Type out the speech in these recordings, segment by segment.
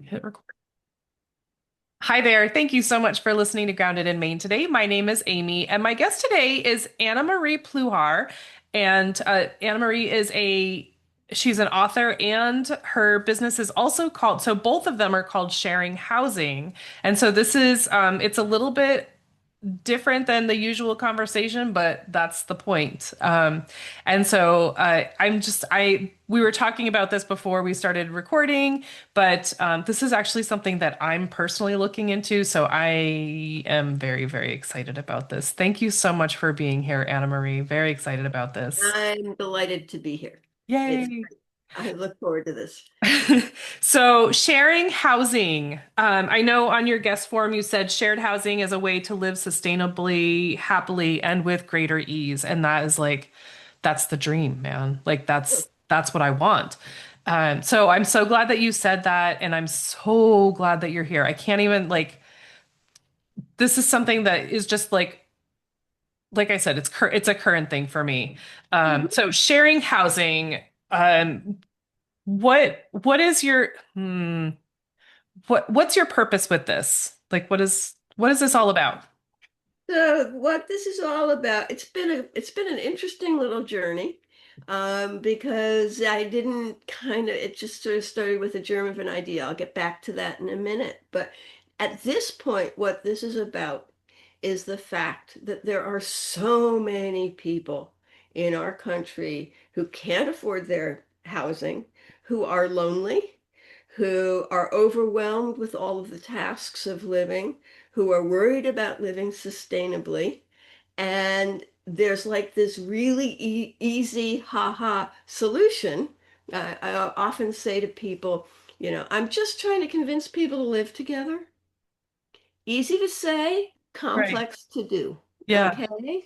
Hit record. Hi there. Thank you so much for listening to Grounded in Maine today. My name is Amy, and my guest today is Annamarie Pluhar. And Annamarie she's an author, and her business is also called, so both of them are called Sharing Housing. And so it's a little bit different than the usual conversation, but that's the point. And so we were talking about this before we started recording, but this is actually something that I'm personally looking into. So I am very, very excited about this. Thank you so much for being here, Anna Marie. Very excited about this. I'm delighted to be here. It's Yay. great. I look forward to this. So, sharing housing. I know on your guest form you said shared housing is a way to live sustainably, happily, and with greater ease. And that's the dream, man. That's what I want. So I'm so glad that you said that, and I'm so glad that you're here. I can't even this is something that is just like I said, it's a current thing for me. Mhm. So sharing housing. Um, what is your what's your purpose with this? What is this all about? So what this is all about, it's been an interesting little journey, because I didn't kind of it just sort of started with a germ of an idea. I'll get back to that in a minute. But at this point, what this is about is the fact that there are so many people in our country who can't afford their housing, who are lonely, who are overwhelmed with all of the tasks of living, who are worried about living sustainably. And there's like this really easy, haha solution. I often say to people, I'm just trying to convince people to live together. Easy to say, Right. complex to do. Yeah. Okay.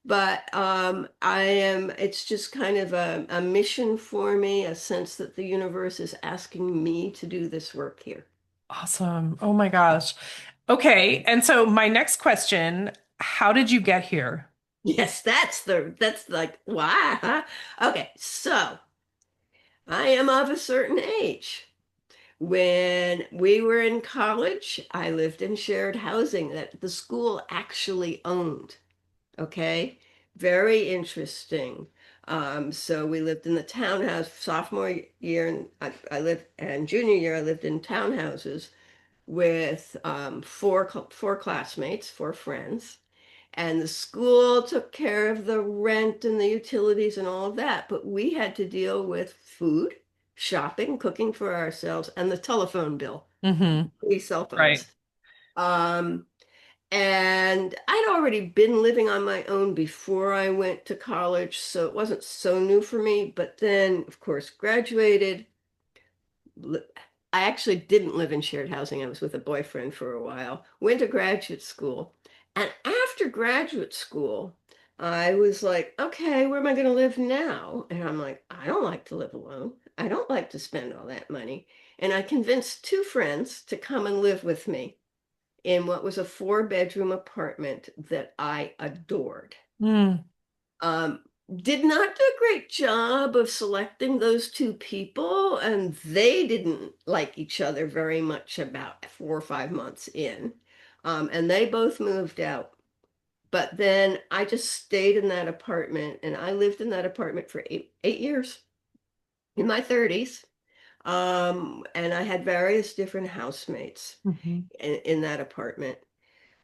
But it's just kind of a mission for me, a sense that the universe is asking me to do this work here. Awesome. Oh my gosh. Okay. And so my next question, how did you get here? Yes, that's like, why, huh? Okay, so I am of a certain age. When we were in college, I lived in shared housing that the school actually owned. Okay, very interesting. So we lived in the townhouse sophomore year, and I lived, and junior year I lived in townhouses with four classmates, four friends. And the school took care of the rent and the utilities and all of that. But we had to deal with food, shopping, cooking for ourselves, and the telephone bill, Hmm. cell Right. phones. Um, and I'd already been living on my own before I went to college, so it wasn't so new for me. But then, of course, graduated. I actually didn't live in shared housing. I was with a boyfriend for a while, went to graduate school. And after graduate school, I was like, okay, where am I going to live now? And I'm like, I don't like to live alone. I don't like to spend all that money. And I convinced two friends to come and live with me in what was a four-bedroom apartment that I adored. Mm. Um, did not do a great job of selecting those two people, and they didn't like each other very much about 4 or 5 months in. And they both moved out. But then I just stayed in that apartment, and I lived in that apartment for 8 years in my 30s. And I had various different housemates Hmm. in that apartment.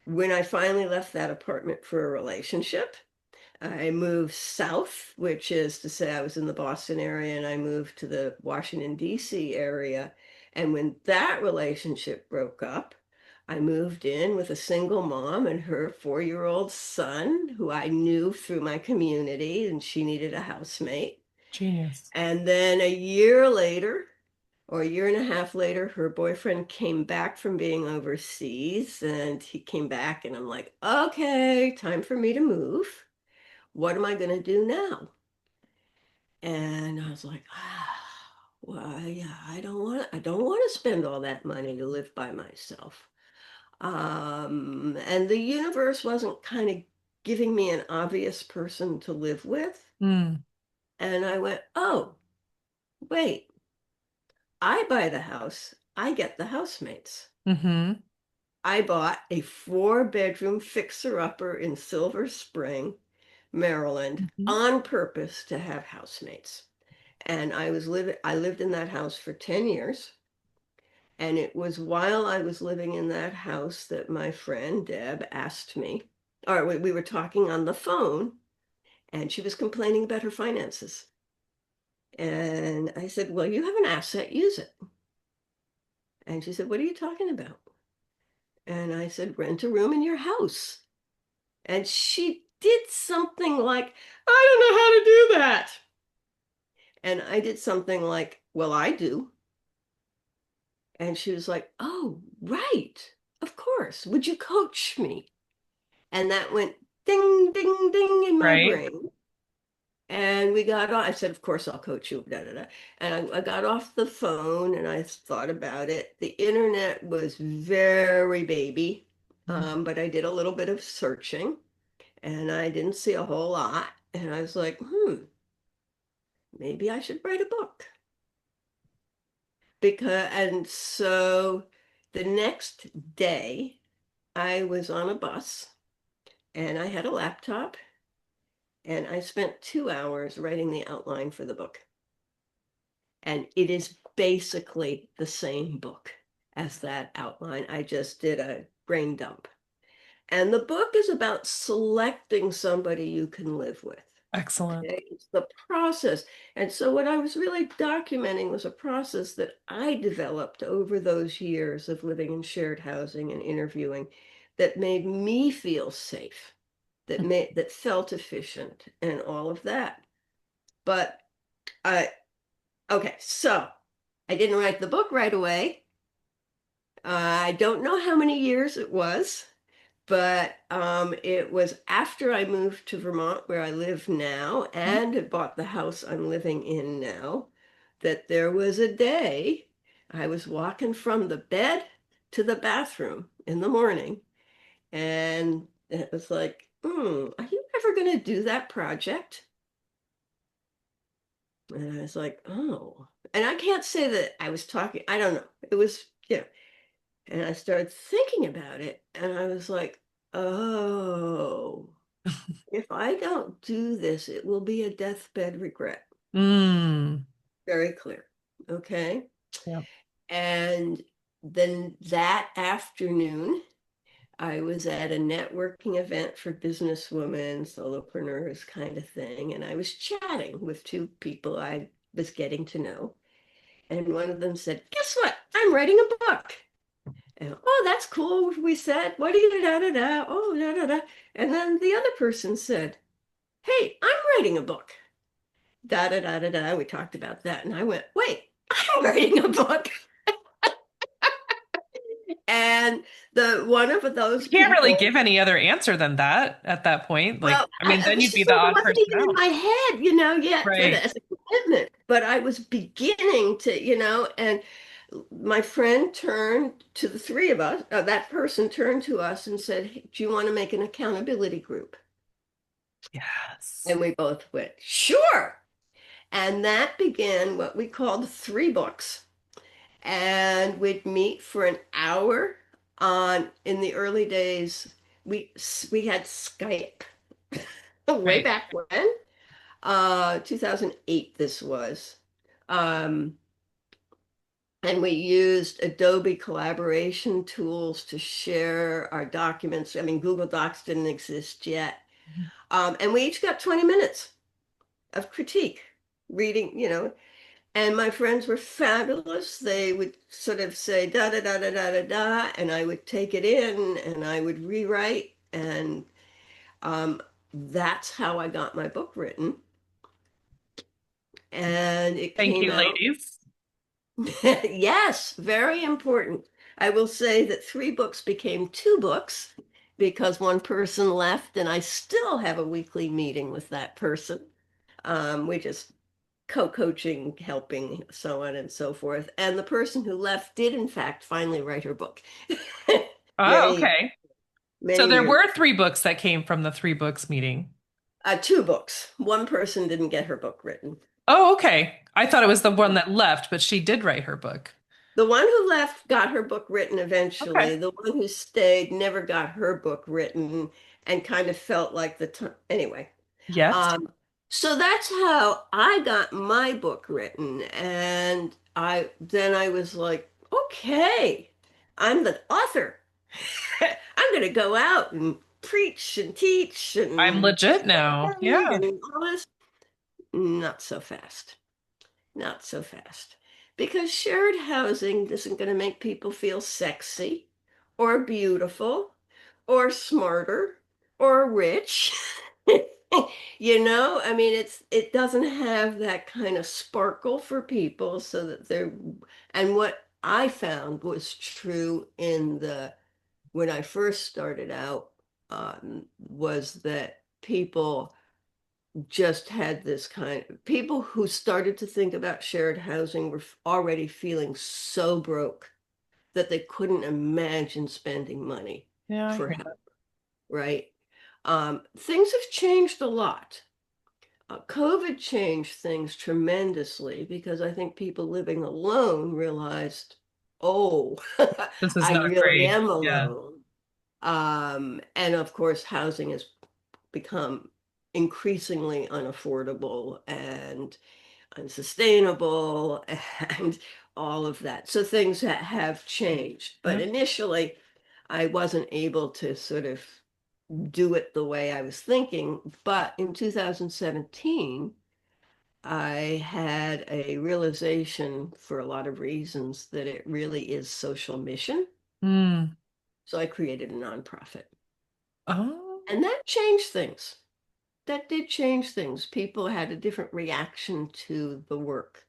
When I finally left that apartment for a relationship, I moved south, which is to say I was in the Boston area, and I moved to the Washington, D.C. area. And when that relationship broke up, I moved in with a single mom and her 4-year-old son, who I knew through my community, and she needed a housemate. Genius. And then a year later, or a year and a half later, her boyfriend came back from being overseas, and he came back, and I'm like, okay, time for me to move. What am I going to do now? And I was like, well, yeah, I don't want to spend all that money to live by myself. And the universe wasn't kind of giving me an obvious person to live with. Mm. And I went, oh, wait, I buy the house. I get the housemates. Hmm. I bought a 4-bedroom fixer-upper in Silver Spring, Maryland, Hmm. on purpose to have housemates. And I lived in that house for 10 years. And it was while I was living in that house that my friend Deb asked me, or we were talking on the phone, and she was complaining about her finances. And I said, well, you have an asset, use it. And she said, what are you talking about? And I said, rent a room in your house. And she did something like, I don't know how to do that. And I did something like, well, I do. And she was like, oh, right. Of course. Would you coach me? And that went ding, ding, ding in my Right. brain. And we got on. I said, of course, I'll coach you. Da, da, da. And I got off the phone and I thought about it. The internet was very baby, but I did a little bit of searching and I didn't see a whole lot. And I was like, maybe I should write a book. And so the next day, I was on a bus and I had a laptop and I spent 2 hours writing the outline for the book. And it is basically the same book as that outline. I just did a brain dump. And the book is about selecting somebody you can live with. Excellent. Okay, it's the process. And so what I was really documenting was a process that I developed over those years of living in shared housing and interviewing that made me feel safe, that felt efficient and all of that. But I okay, so I didn't write the book right away. I don't know how many years it was, but it was after I moved to Vermont, where I live now, and had bought the house I'm living in now, that there was a day I was walking from the bed to the bathroom in the morning, and it was like, are you ever going to do that project? And I was like, oh. And I can't say that I was talking, I don't know. It was, and I started thinking about it, and I was like, oh. If I don't do this, it will be a deathbed regret. Mm. Very clear. Okay. Yeah. And then that afternoon, I was at a networking event for businesswomen, solopreneurs kind of thing. And I was chatting with two people I was getting to know. And one of them said, guess what? I'm writing a book. And, oh, that's cool. We said, what do you da da da? Oh, da da da. And then the other person said, hey, I'm writing a book. Da da da da da. We talked about that. And I went, wait, I'm writing a book. And the one of those You can't really people, give any other answer than that at that point. Like, well, I mean, it then was you'd be just the like it odd wasn't person even in out. my head, yet for Right. as a commitment. But I was beginning to, and my friend turned to the three of us, that person turned to us and said, hey, do you want to make an accountability group? Yes. And we both went, sure. And that began what we called 3 books. And we'd meet for an hour on, in the early days, we we had Skype way Right. back when, 2008 this was. Um, and we used Adobe collaboration tools to share our documents. I mean, Google Docs didn't exist yet. And we each got 20 minutes of critique, reading, and my friends were fabulous. They would sort of say da da da da da da da, and I would take it in and I would rewrite. And that's how I got my book written. And it Thank came you, out. ladies. Yes, very important. I will say that 3 books became 2 books because one person left, and I still have a weekly meeting with that person. We just co-coaching, helping, so on and so forth. And the person who left did, in fact, finally write her book Oh, many, okay. So many there years. were 3 books that came from the 3 books meeting. 2 books. One person didn't get her book written. Oh, okay. I thought it was the one that left, but she did write her book. The one who left got her book written Okay. eventually. The one who stayed never got her book written and kind of felt like the time. Anyway, Yes. um, so that's how I got my book written. And I was like, okay, I'm the author. I'm going to go out and preach and teach I'm and legit now. trade Yeah. and all this. Not so fast. Not so fast. Because shared housing isn't going to make people feel sexy or beautiful or smarter or rich. I mean, it doesn't have that kind of sparkle for people so that they're, and what I found was true when I first started out, was that people just had this kind of people who started to think about shared housing were already feeling so broke that they couldn't imagine spending money Yeah, I for hear help, that. right? Things have changed a lot. COVID changed things tremendously because I think people living alone realized, oh, This is I not really great. am Yeah. alone. And of course, housing has become increasingly unaffordable and unsustainable and all of that. So things have changed. But Yeah. initially, I wasn't able to sort of do it the way I was thinking. But in 2017, I had a realization for a lot of reasons that it really is social mission. Mm. So I created a nonprofit. Oh, And that changed things. That did change things. People had a different reaction to the work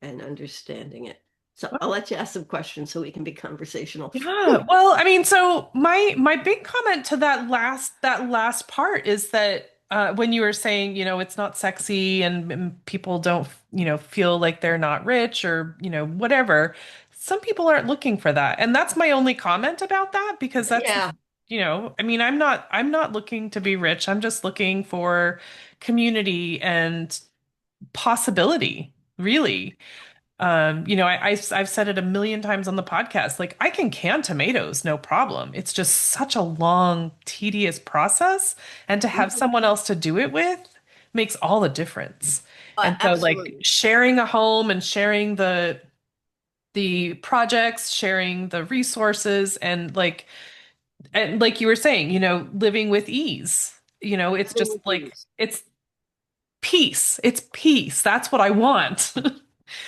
and understanding it. So I'll let you ask some questions so we can be conversational. yeah. Well, I mean, so my big comment to that last part is that when you were saying, it's not sexy and people don't, feel like they're not rich or, whatever. Some people aren't looking for that. And that's my only comment about that because that's, Yeah. I mean, I'm not looking to be rich. I'm just looking for community and possibility, really. I've said it a million times on the podcast. Like I can can tomatoes, no problem. It's just such a long, tedious process, and to have Mhm. someone else to do it with makes all the difference. And so, like Absolutely. sharing a home and sharing the projects, sharing the resources, and like you were saying, living with ease. It's Living just with like ease. it's peace. It's peace. That's what I want.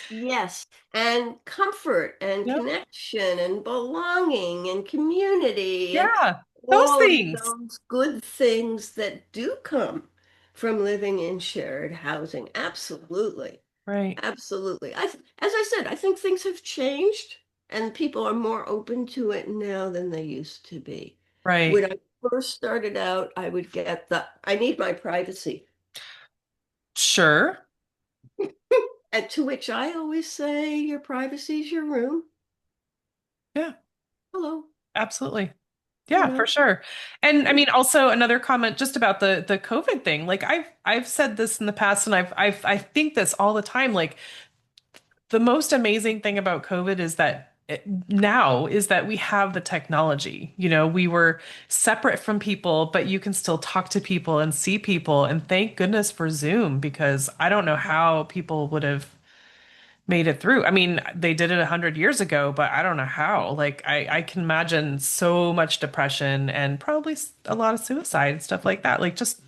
Yes. And comfort and Yep. connection and belonging and community and Yeah, those all of things. those good things that do come from living in shared housing. Absolutely. Right, Absolutely. As I said, I think things have changed and people are more open to it now than they used to be. right. When I first started out, I would get I need my privacy. Sure. And to which I always say, your privacy is your room. Yeah, Hello, absolutely. you Yeah, for know. sure. And I mean, also another comment just about the COVID thing. Like I've said this in the past, and I think this all the time. Like the most amazing thing about COVID is that now is that we have the technology. We were separate from people, but you can still talk to people and see people. And thank goodness for Zoom because I don't know how people would have made it through. I mean, they did it 100 years ago, but I don't know how. Like, I can imagine so much depression and probably a lot of suicide and stuff like that. Like, just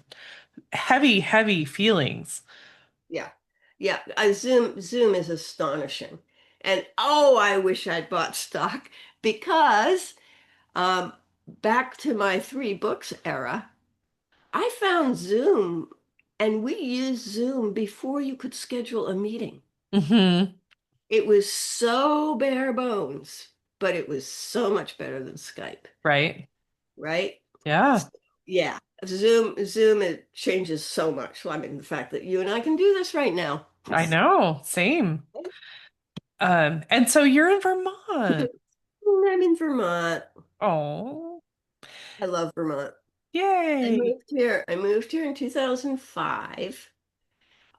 heavy, heavy feelings. Yeah. Yeah. Zoom is astonishing. And oh, I wish I'd bought stock because um, back to my three books era, I found Zoom and we used Zoom before you could schedule a meeting. Hmm. It was so bare bones, but it was so much better than Skype, Right? right? Yeah, Yeah. Zoom, it changes so much. Well, I mean, the fact that you and I can do this right now. I know. Same. And so you're in Vermont. I'm in Vermont. Oh, I love Vermont. yay. I moved here in 2005.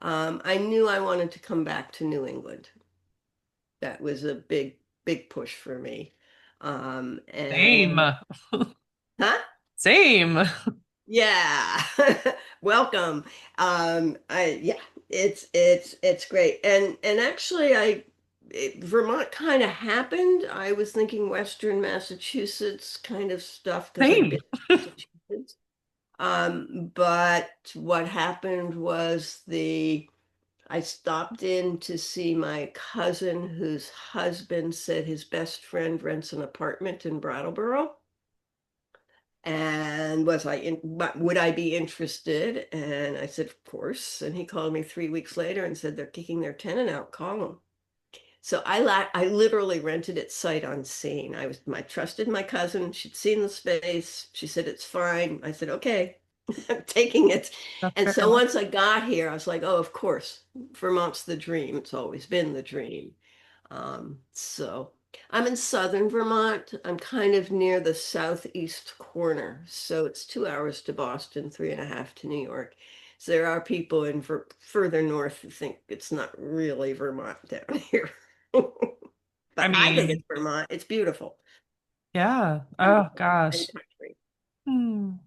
I knew I wanted to come back to New England. That was a big. big push for me. Same. And huh? Same. Yeah. Welcome. Yeah, it's great. And actually Vermont kind of happened. I was thinking Western Massachusetts kind of stuff because I'd Same. been to Massachusetts. But what happened was I stopped in to see my cousin whose husband said his best friend rents an apartment in Brattleboro. And would I be interested? And I said, of course. And he called me 3 weeks later and said, they're kicking their tenant out, call them. So I literally rented it sight unseen. I trusted my cousin. She'd seen the space. She said, it's fine. I said, okay, I'm taking it. That's And fair so enough. once I got here, I was like, oh, of course, Vermont's the dream. It's always been the dream. So I'm in southern Vermont. I'm kind of near the southeast corner. So it's 2 hours to Boston, 3.5 to New York. So there are people in further north who think it's not really Vermont down here. I But I think mean, it's Vermont. It's beautiful. yeah. Oh Beautiful and gosh. country.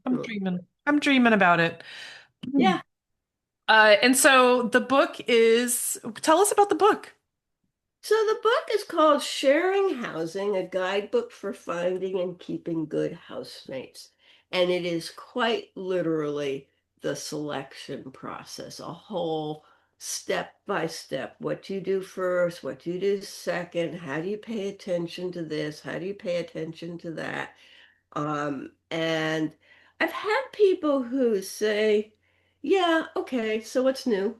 I'm Mm. dreaming. I'm dreaming about it. Yeah. And so the book is, tell us about the book. So the book is called Sharing Housing, a guidebook for finding and keeping good housemates. And it is quite literally the selection process, a whole step by step. What do you do first? What do you do second? How do you pay attention to this? How do you pay attention to that? And I've had people who say, yeah, okay, so what's new?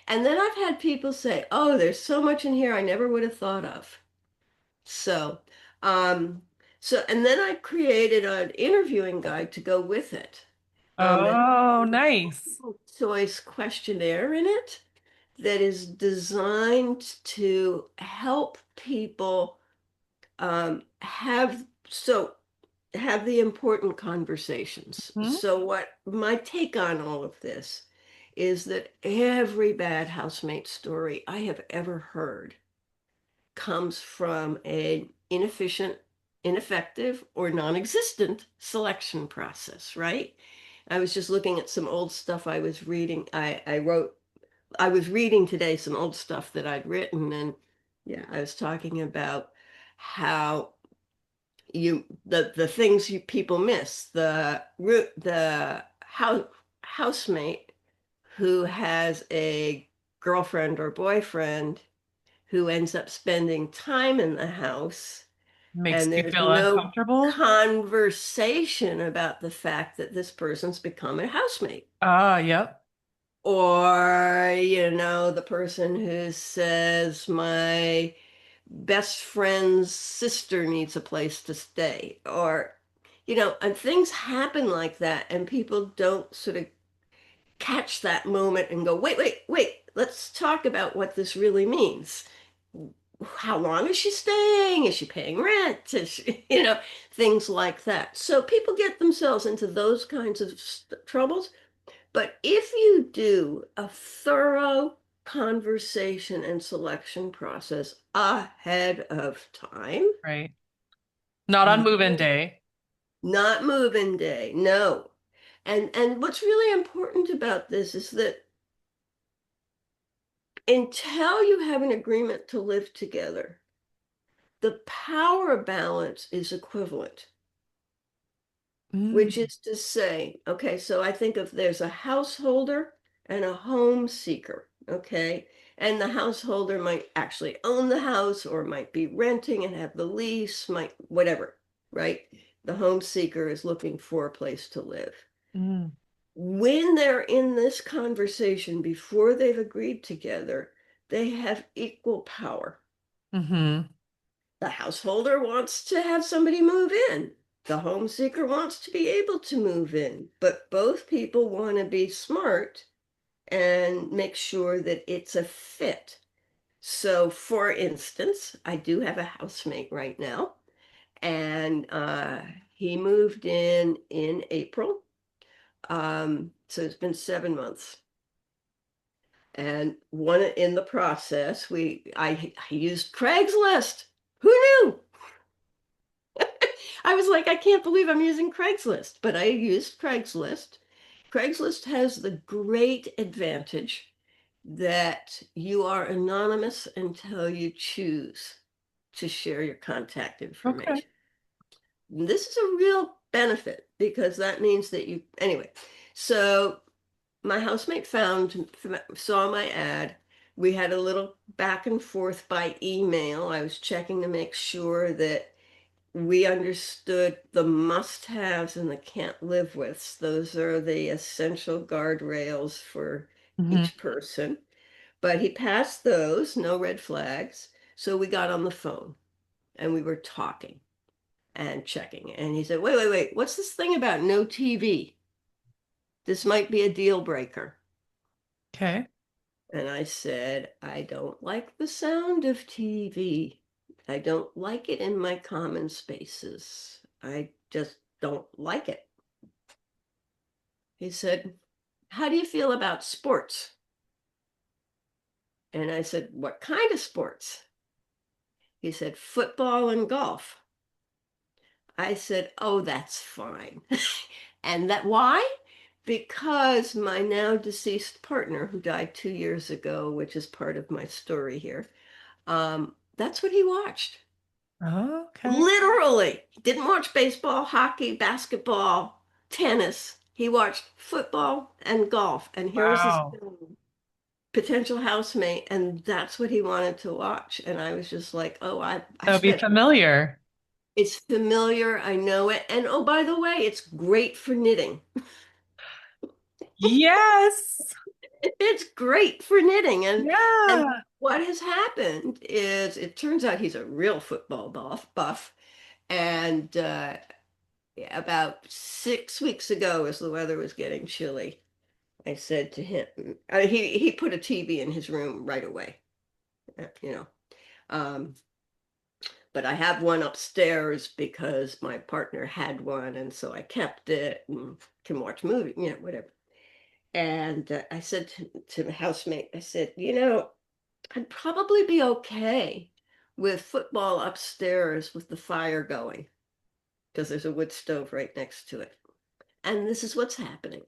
And then I've had people say, oh, there's so much in here I never would have thought of. So, um, and then I created an interviewing guide to go with it. That Oh, has a nice. multiple choice questionnaire in it that is designed to help people have the important conversations. Hmm? So what my take on all of this is that every bad housemate story I have ever heard comes from an inefficient, ineffective, or non-existent selection process, right? I was just looking at some old stuff I was reading. I was reading today some old stuff that I'd written, and yeah, I was talking about how the things people miss, the housemate who has a girlfriend or boyfriend who ends up spending time in the house, Makes and you there's feel no uncomfortable. conversation about the fact that this person's become a housemate. Ah, yep. Or, the person who says, my best friend's sister needs a place to stay. Or, and things happen like that, and people don't sort of catch that moment and go, wait, wait, wait, let's talk about what this really means. How long is she staying? Is she paying rent? Is she, things like that. So people get themselves into those kinds of troubles. But if you do a thorough conversation and selection process ahead of time, Right. Not on move-in day. not move-in day, no. And what's really important about this is that until you have an agreement to live together, the power balance is equivalent. Which Mm, is to say, okay, so I think of there's a householder and a home seeker, okay? And the householder might actually own the house or might be renting and have the lease, might whatever, right? The home seeker is looking for a place to live. mm, When they're in this conversation before they've agreed together, they have equal power. mm-hmm. The householder wants to have somebody move in. The home seeker wants to be able to move in, but both people want to be smart and make sure that it's a fit. So, for instance, I do have a housemate right now, and he moved in April. So it's been 7 months. And one in the process, I used Craigslist. Who knew? I was like, I can't believe I'm using Craigslist, but I used Craigslist. Craigslist has the great advantage that you are anonymous until you choose to share your contact Okay. information. This is a real benefit because that means that you, anyway. So my housemate saw my ad. We had a little back and forth by email. I was checking to make sure that we understood the must-haves and the can't live withs. Those are the essential guardrails for Hmm. each person. But he passed those, no red flags. So we got on the phone and we were talking and checking. And he said, wait, what's this thing about no TV? This might be a deal breaker. Okay. And I said, I don't like the sound of TV. I don't like it in my common spaces. I just don't like it. He said, how do you feel about sports? And I said, what kind of sports? He said, football and golf. I said, oh, that's fine. And that why? Because my now deceased partner, who died 2 years ago, which is part of my story here, that's what he watched. Okay. Literally. He didn't watch baseball, hockey, basketball, tennis. He watched football and golf. And here was this Wow. potential housemate, and that's what he wanted to watch. And I was just like, oh, I That would be spent, familiar. it's familiar. I know it. And oh, by the way, it's great for knitting. Yes. It's great for knitting. And Yeah. what has happened is it turns out he's a real football buff. And about 6 weeks ago, as the weather was getting chilly, I said to him, he put a TV in his room right away, you know. Um, but I have one upstairs because my partner had one, and so I kept it and can watch movies, whatever. And I said to the housemate, I said, I'd probably be okay with football upstairs with the fire going because there's a wood stove right next to it. And this is what's happening,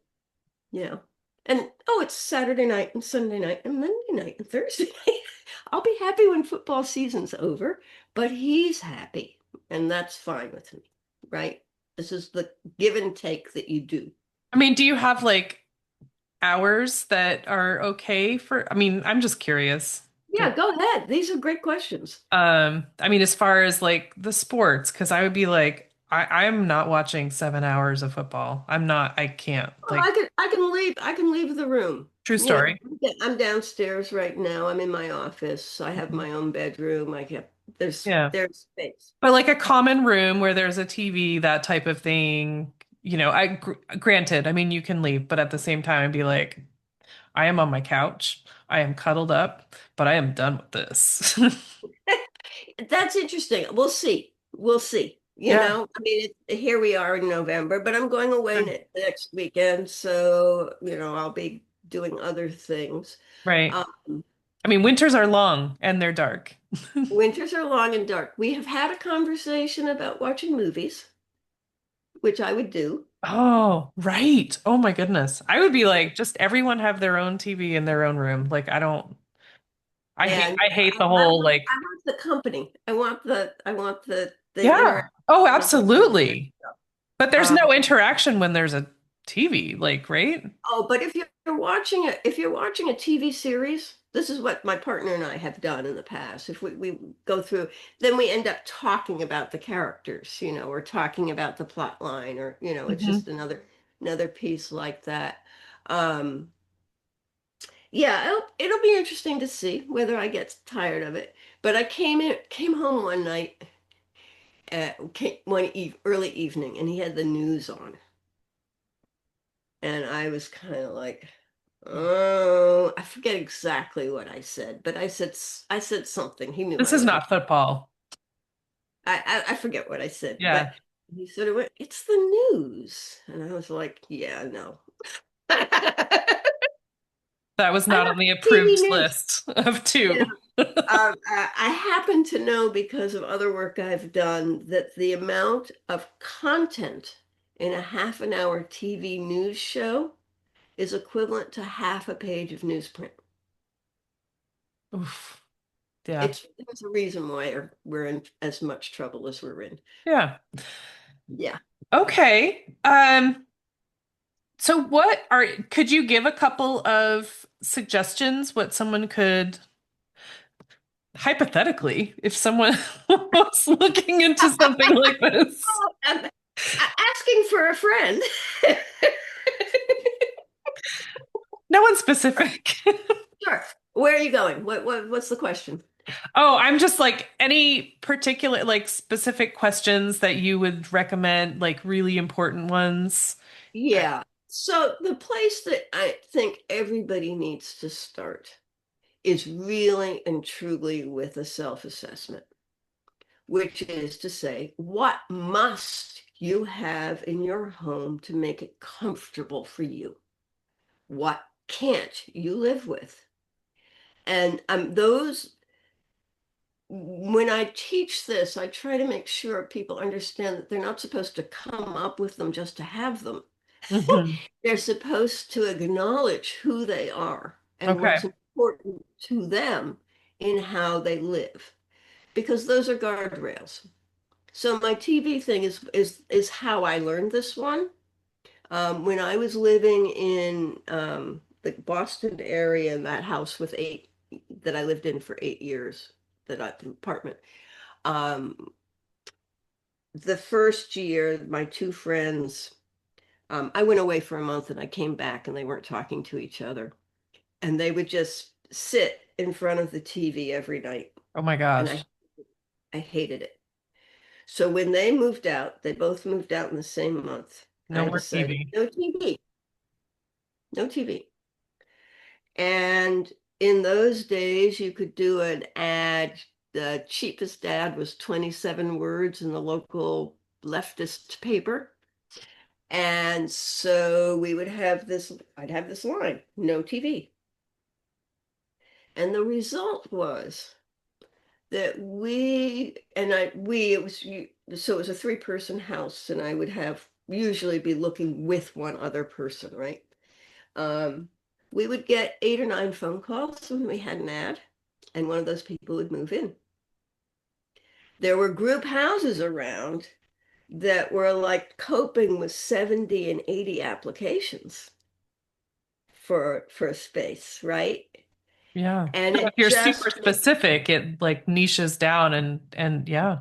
you know. And oh, it's Saturday night and Sunday night and Monday night and Thursday night. I'll be happy when football season's over, but he's happy, and that's fine with me, right? This is the give and take that you do. I mean, do you have like hours that are okay for, I mean, I'm just curious. Yeah, go ahead. These are great questions. I mean, as far as like the sports, because I would be like, I'm not watching 7 hours of football. I'm not, I can't. Oh, Like, I can leave the room. true You know, story. I'm downstairs right now. I'm in my office. I have Mhm. my own bedroom. I get Yeah. there's space. But like a common room where there's a TV, that type of thing, granted, I mean, you can leave, but at the same time, I'd be like, I am on my couch. I am cuddled up, but I am done with this. That's interesting. We'll see. We'll see. Yeah. I mean, here we are in November, but I'm going away next weekend, so I'll be doing other things. Right. Um, I mean, winters are long and they're dark. Winters are long and dark. We have had a conversation about watching movies, which I would do. Oh, right. Oh my goodness. I would be like, just everyone have their own TV in their own room. Like, I don't, And I hate the I whole want, like, I want the company. I want the yeah. Oh, absolutely. stuff. But there's Um, no interaction when there's a TV, like, right? oh, but if you're watching a TV series, this is what my partner and I have done in the past. If we go through, then we end up talking about the characters, or talking about the plot line, or it's Mhm. just another piece like that. Um, yeah, it'll be interesting to see whether I get tired of it. But I came home one night early evening, and he had the news on, and I was kind of like, oh, I forget exactly what I said, but I said something. He knew This I is wasn't. not football. I forget what I said, but Yeah. he sort of went, "It's the news," and I was like, "Yeah, no." I That was not on watch the TV approved news. list of You know, two. I happen to know because of other work I've done that the amount of content in a half an hour TV news show is equivalent to half a page of newsprint. Oof. Yeah. There's a reason why we're in as much trouble as we're in. Yeah. Yeah. Okay. So could you give a couple of suggestions what someone could hypothetically, if someone was looking into something like this? Oh, asking for a friend. No one's specific. Sure. Where are you going? What's the question? Oh, I'm just like any particular like specific questions that you would recommend, like really important ones. Yeah. So the place that I think everybody needs to start is really and truly with a self-assessment, which is to say, what must you have in your home to make it comfortable for you? What can't you live with? And when I teach this, I try to make sure people understand that they're not supposed to come up with them just to have them. Hmm. They're supposed to acknowledge who they are and Okay. what's important to them in how they live, because those are guardrails. So my TV thing is how I learned this one. When I was living in the Boston area in that house that I lived in for 8 years, apartment. Um, the first year, my two friends, I went away for a month and I came back and they weren't talking to each other. And they would just sit in front of the TV every night. Oh my And gosh. I hated it. So when they moved out, they both moved out in the same month. No I more decided TV. no TV, no TV. And in those days, you could do an ad. The cheapest ad was 27 words in the local leftist paper. And so I'd have this line, no TV. And the result was that so it was a three-person house, and I would have usually be looking with one other person, right? Um, we would get 8 or 9 phone calls when we had an ad, and one of those people would move in. There were group houses around that were like coping with 70 and 80 applications for a space, right? Yeah. And So if it you're super just specific, it like niches down and yeah.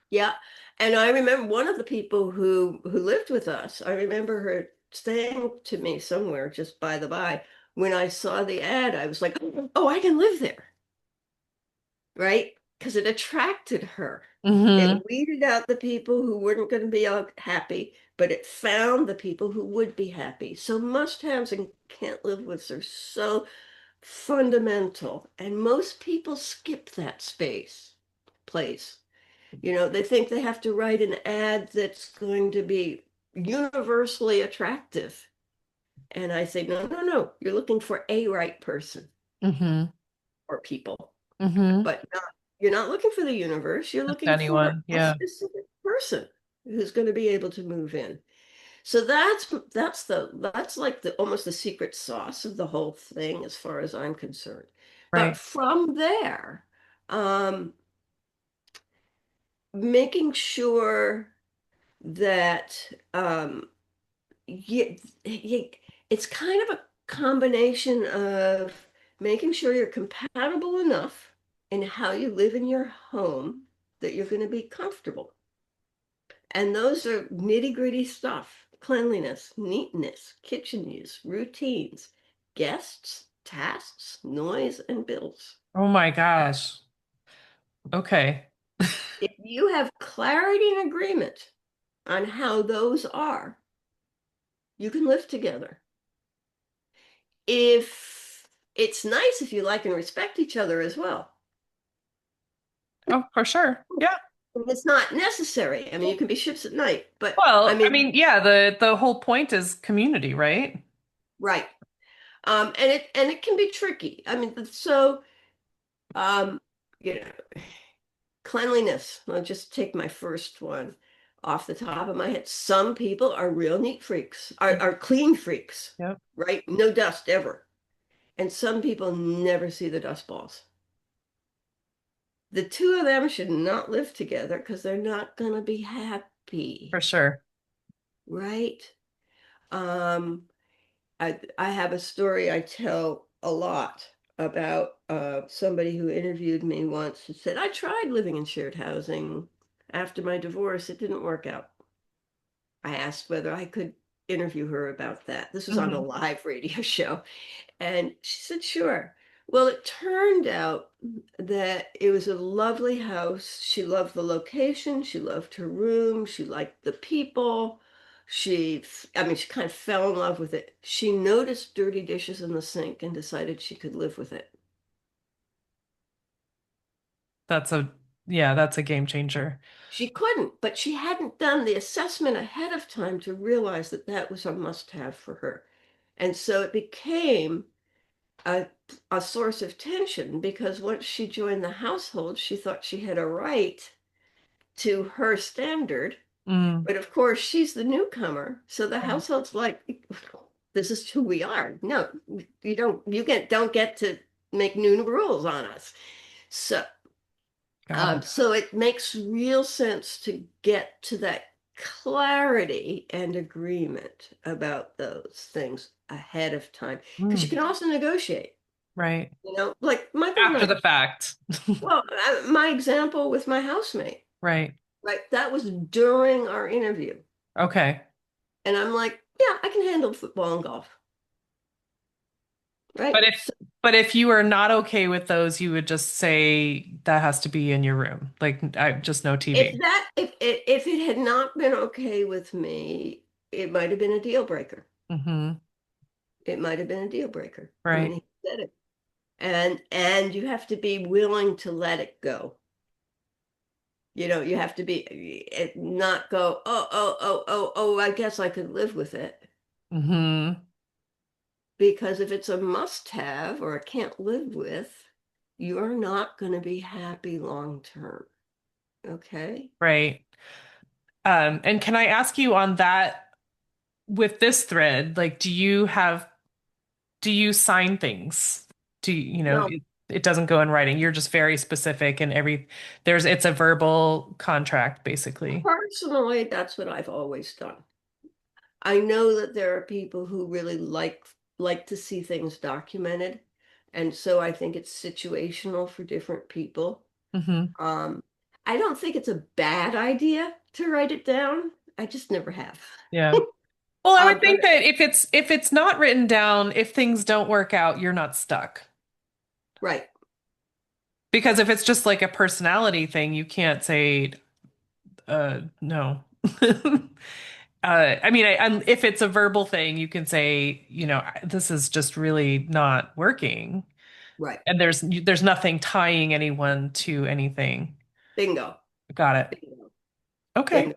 Yeah. And I remember one of the people who lived with us, I remember her saying to me somewhere, just by the by, when I saw the ad, I was like, oh, I can live there, right? Because it attracted her. Hmm. It weeded out the people who weren't going to be happy, but it found the people who would be happy. So must-haves and can't live with are so fundamental. And most people skip that place. They think they have to write an ad that's going to be universally attractive. And I say, no, no, no. You're looking for a right person Hmm. or people, Hmm. but you're not looking for the universe. You're Just looking for anyone. a Yeah. specific person who's going to be able to move in. So that's like the almost the secret sauce of the whole thing as far as I'm concerned. But Right. from there, um, making sure that you, you, it's kind of a combination of making sure you're compatible enough in how you live in your home that you're going to be comfortable. And those are nitty-gritty stuff: cleanliness, neatness, kitchen use, routines, guests, tasks, noise, and bills. Oh my gosh. Okay. If you have clarity and agreement on how those are, you can live together. If it's nice if you like and respect each other as well. Oh, for sure. Yeah. It's not necessary. I mean, you can be ships at night, but I Well, I mean, mean, yeah, the whole point is community, right? right. And it can be tricky. I mean, so Um, you know, cleanliness. I'll just take my first one off the top of my head. Some people are real neat freaks, are clean freaks, Yep, right? No dust ever. And some people never see the dust balls. The two of them should not live together because they're not going to be for happy, sure. right? Um, I have a story I tell a lot about somebody who interviewed me once who said, I tried living in shared housing after my divorce. It didn't work out. I asked whether I could interview her about that. This was on a Hmm. live radio show. And she said, sure. Well, it turned out that it was a lovely house. She loved the location. She loved her room. She liked the people. I mean, she kind of fell in love with it. She noticed dirty dishes in the sink and decided she could live with it. That's a, yeah, that's a game changer. She couldn't, but she hadn't done the assessment ahead of time to realize that that was a must-have for her. And so it became a, a source of tension because once she joined the household, she thought she had a right to her standard. Mm, But of course, she's the newcomer. So the right. household's like, this is who we are. No, don't get to make new rules on us. So, Got it. so it makes real sense to get to that clarity and agreement about those things ahead of time because you Mm, can also negotiate. right. Like Michael and After I, the fact. well, my example with my housemate, Right. right? That was during our interview. Okay. And I'm like, yeah, I can handle football and golf, right? But if So but if you are not okay with those, you would just say that has to be in your room. Like I just no TV. if it had not been okay with me, it might have been a deal breaker. Hmm. It might have been a deal breaker. I mean, Right. he said it. And you have to be willing to let it go. You have to be not go, oh, I guess I could live with it. Hmm. Because if it's a must-have or a can't live with, you're not going to be happy long term. Okay? Right. And can I ask you on that with this thread, like do you sign things? No, it doesn't go in writing. You're just very specific and it's a verbal contract basically. personally, that's what I've always done. I know that there are people who really like to see things documented, and so I think it's situational for different people. Hmm. Um, I don't think it's a bad idea to write it down. I just never have. Yeah. Well, I would But think that if it's not written down, if things don't work out, you're not stuck. right, Because if it's just like a personality thing, you can't say no. I mean, if it's a verbal thing, you can say, this is just really not working, right. and there's nothing tying anyone to anything. Bingo. Got it. Bingo. Okay. Bingo.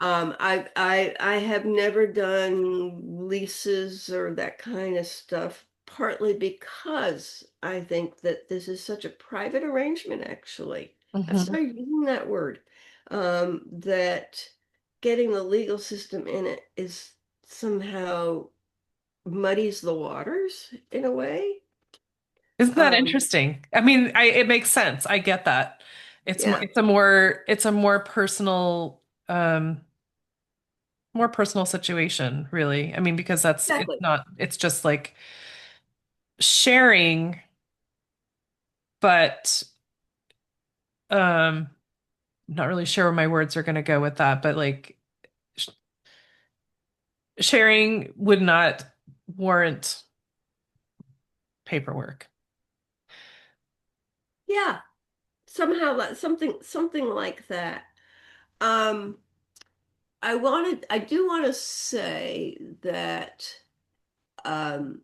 I have never done leases or that kind of stuff, partly because I think that this is such a private arrangement, actually. I've Hmm. started using that word, that getting the legal system in it is somehow muddies the waters in a way. Isn't that Um, interesting? I mean, it makes sense. I get that. yeah, It's a more personal situation, really. I mean, because exactly. it's just like sharing, but um, not really sure where my words are going to go with that, but like sh sharing would not warrant paperwork. Yeah, somehow something like that. Um, I do want to say that um,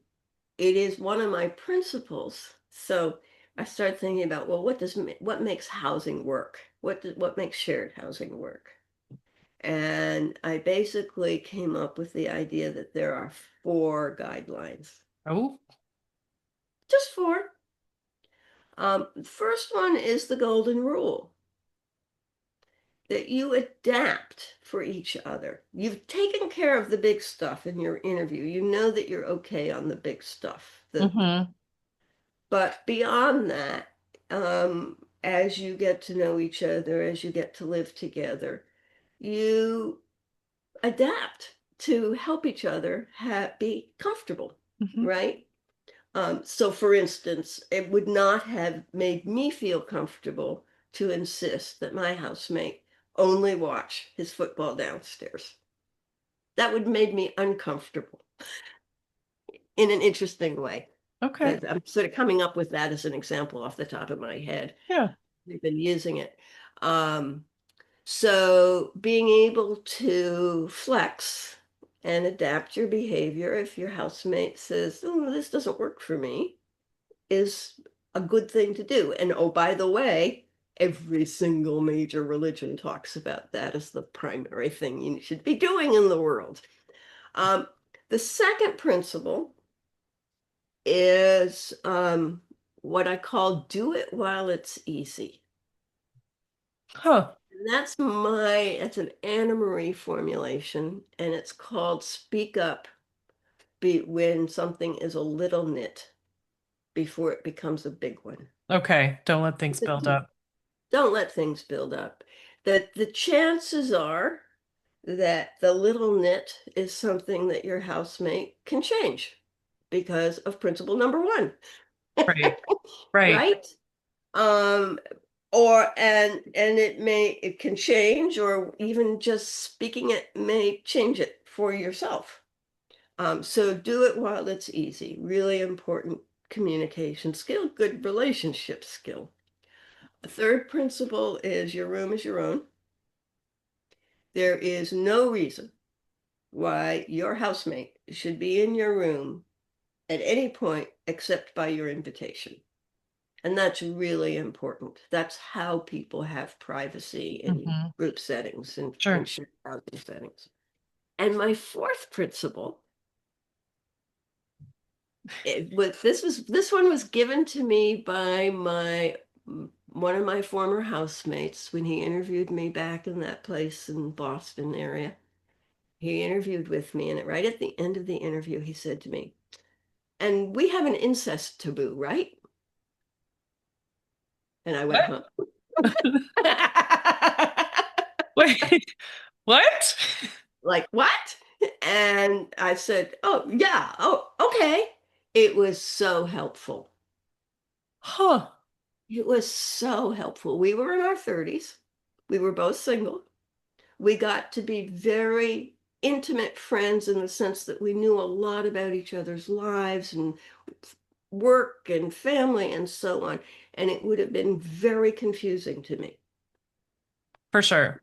it is one of my principles. So I started thinking about, well, what makes housing work? What makes shared housing work? And I basically came up with the idea that there are four guidelines, Oh, just four. First one is the golden rule that you adapt for each other. You've taken care of the big stuff in your interview. You know that you're okay on the big stuff. Hmm. But beyond that, as you get to know each other, as you get to live together, you adapt to help each other be comfortable, Hmm. right? So for instance, it would not have made me feel comfortable to insist that my housemate only watch his football downstairs. That would have made me uncomfortable in an interesting way. Okay. But I'm sort of coming up with that as an example off the top of my head. Yeah. We've been using it. Um, so being able to flex and adapt your behavior if your housemate says, oh, this doesn't work for me, is a good thing to do. And oh, by the way, every single major religion talks about that as the primary thing you should be doing in the world. Um, the second principle is what I call do it while it's easy. Huh. And that's an Annamarie formulation, and it's called speak up when something is a little nit before it becomes a big one. Okay. Don't let things build up. Don't let things build up. That the chances are that the little nit is something that your housemate can change because of principle number one, Right. Right. right? Um, or and it can change, or even just speaking it may change it for yourself. So do it while it's easy. Really important communication skill, good relationship skill. A third principle is your room is your own. There is no reason why your housemate should be in your room at any point except by your invitation. And that's really important. That's how people have privacy in Hmm. group settings and in Sure. shared housing settings. And my fourth principle, this one was given to me by one of my former housemates when he interviewed me back in that place in Boston area. He interviewed with me, and right at the end of the interview, he said to me, and we have an incest taboo, right? And I went, What? huh? Wait. What? Like, what? And I said, oh, yeah. Oh, okay. It was so helpful. Huh. It was so helpful. We were in our 30s. We were both single. We got to be very intimate friends in the sense that we knew a lot about each other's lives and work and family and so on. And it would have been very confusing to me. For sure.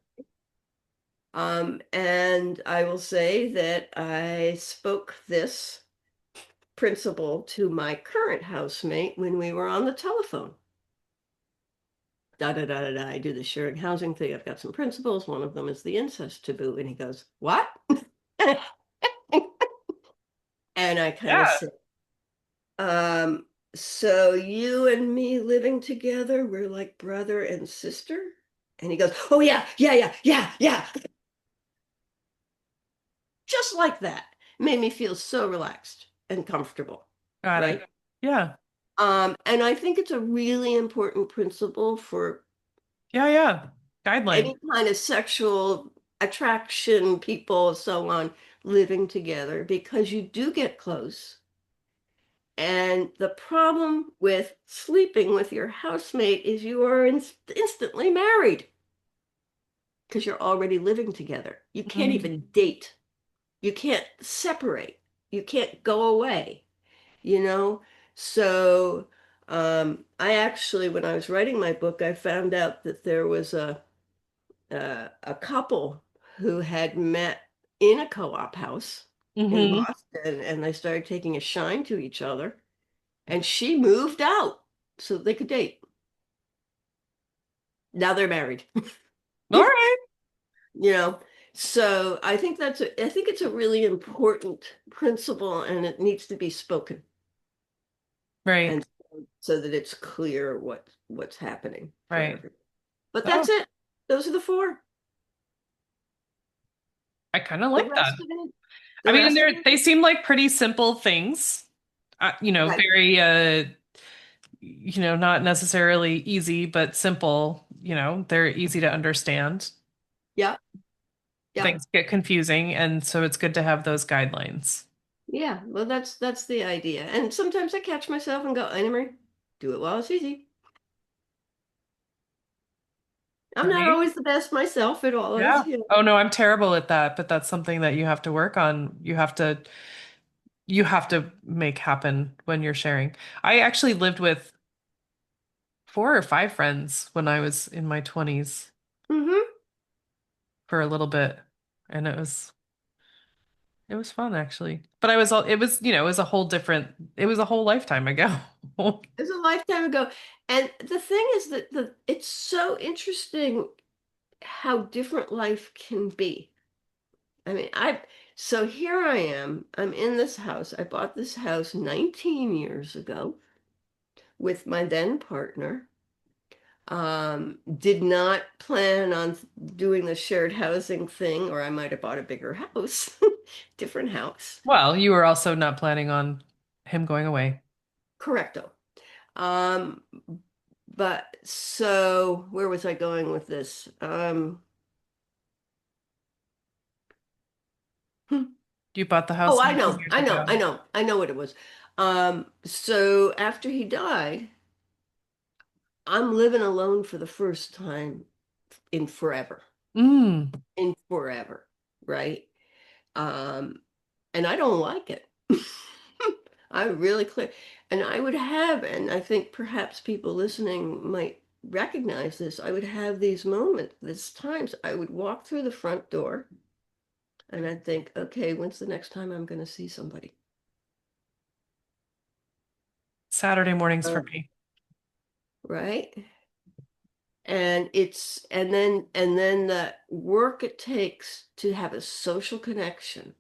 And I will say that I spoke this principle to my current housemate when we were on the telephone. Da da da da da. I do the sharing housing thing. I've got some principles. One of them is the incest taboo. And he goes, what? And I kind of Yeah. said, um, so you and me living together, we're like brother and sister? And he goes, oh, yeah, yeah, yeah, yeah, yeah. Just like that. Made me feel so relaxed and comfortable, Got it. right? Yeah. And I think it's a really important principle for Yeah. Yeah. Guideline. any kind of sexual attraction, people, so on, living together, because you do get close. And the problem with sleeping with your housemate is you are instantly married because you're already living together. You can't Mhm. even date. You can't separate. You can't go away, you know? So I actually, when I was writing my book, I found out that there was a couple who had met in a co-op house in Hmm. Boston, and they started taking a shine to each other. And she moved out so they could date. Now they're married. All right. You know, so I think it's a really important principle, and it needs to be spoken. Right. And so that it's clear what's happening for Right. everyone. But Oh, that's it. Those are the four. I kind of The like that. rest of it, I the mean, and rest of it, they seem like pretty simple things. right? Very not necessarily easy, but simple. They're easy to understand. Yeah, yeah, Things get confusing, and so it's good to have those guidelines. yeah. Well, that's the idea. And sometimes I catch myself and go, Annamarie, do it while it's easy. I'm not Right? always the best myself at all, Yeah. as you know. Oh no, I'm terrible at that, but that's something that you have to work on. You have to make happen when you're sharing. I actually lived with 4 or 5 friends when I was in my 20s Hmm. for a little bit, and it was fun actually. But I was all it was, it was a whole different it was a whole lifetime ago. It was a lifetime ago. And the thing is that it's so interesting how different life can be. I mean, so here I am. I'm in this house. I bought this house 19 years ago with my then partner. Did not plan on doing the shared housing thing, or I might have bought a bigger house, different house. Well, you were also not planning on him going away. Correcto. Um, but so where was I going with this? You bought the Oh, house 19 years ago. I know what it was. So after he died, I'm living alone for the first time in forever, Mm, in forever, right? Um, and I don't like it. I really clear, and I would have, and I think perhaps people listening might recognize this. I would have these moments, these times. I would walk through the front door, and I'd think, okay, when's the next time I'm going to see somebody? Saturday mornings for Uh, me. right? And then the work it takes to have a social connection.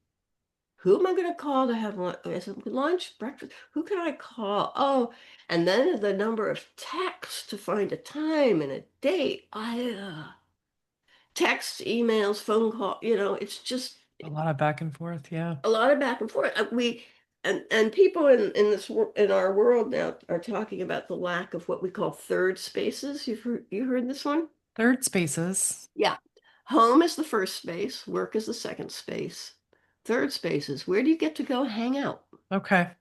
Who am I going to call to have lunch, breakfast? Who can I call? Oh, and then the number of texts to find a time and a date. I Texts, emails, phone call. It's just A lot of back and forth, yeah. a lot of back and forth. We and people in our world now are talking about the lack of what we call third spaces. You heard this one? Third spaces. Yeah. Home is the first space, work is the second space. Third space is where do you get to go hang out? Okay,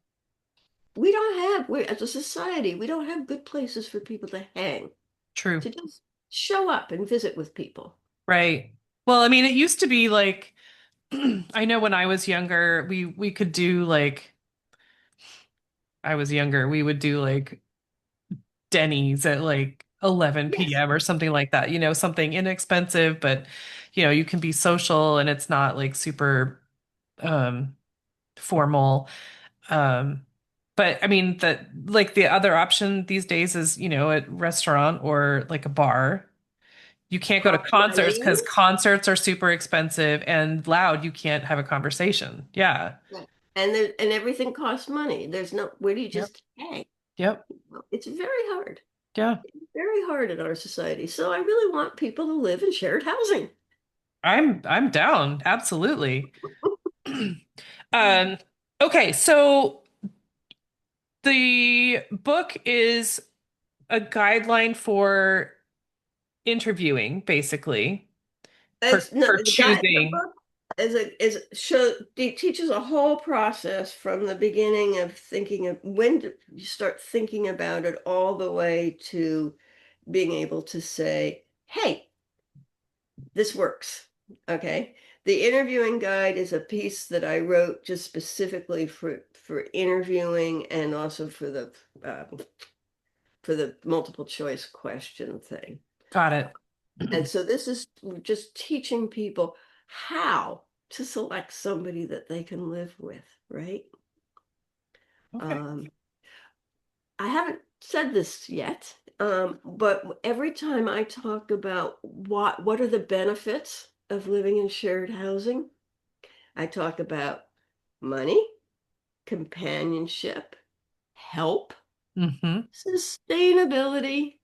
As a society, we don't have good places for people to hang, true. to just show up and visit with people. Right. Well, I mean, it used to be like I know when I was younger, we could do like I was younger, we would do like Denny's at like 11 Yes. p.m. or something like that, something inexpensive, but you can be social and it's not like super um formal. Um but I mean that like the other option these days is, a restaurant or like a bar. You can't go to Coffee concerts because Mondays. concerts are super expensive and loud. You can't have a conversation. Yeah. Yeah. And everything costs money. There's no, where do you Yep. just hang? Yep. It's very hard. Yeah. It's very hard in our society. So I really want people to live in shared housing. I'm down. Absolutely. Um, okay, so the book is a guideline for interviewing, basically, for It's no, for the choosing. book it teaches a whole process from the beginning of thinking of you start thinking about it all the way to being able to say, hey, this works. Okay. The interviewing guide is a piece that I wrote just specifically for interviewing and also for the multiple choice question thing. Got it. And so this is just teaching people how to select somebody that they can live with, right? Okay. Um, I haven't said this yet, but every time I talk about what are the benefits of living in shared housing, I talk about money, companionship, help. Mm-hmm. Sustainability